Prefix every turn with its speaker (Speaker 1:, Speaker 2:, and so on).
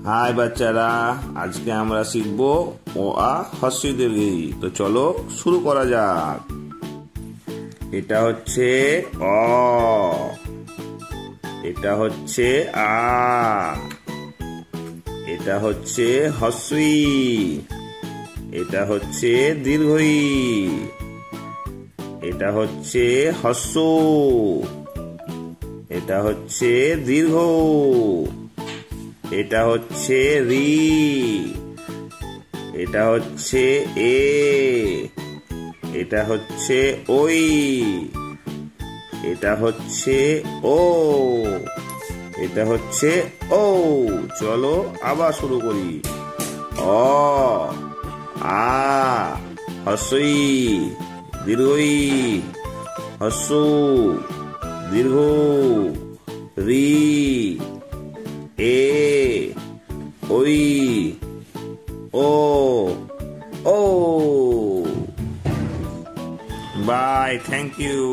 Speaker 1: High বাচ্চারা, আজকে আমরা শিখবো অ আ হ্রস্ব ই দীর্ঘ ই। তো চলো শুরু করা যাক। এটা হচ্ছে অ, এটা হচ্ছে আ, এটা হচ্ছে হ্রস্ব ই, এটা হচ্ছে দীর্ঘ ই, এটা হচ্ছে হ্রস্ব, এটা হচ্ছে দীর্ঘ, এটা হচ্ছে রি, এটা হচ্ছে এ, এটা হচ্ছে ওই, এটা হচ্ছে ও, এটা হচ্ছে ও। চলো আবার শুরু করি। অ আ হ্রস্ব ই দীর্ঘ ই, হ্রস্ব দীর্ঘ, রি এ ওই ও ও। Bye, thank you.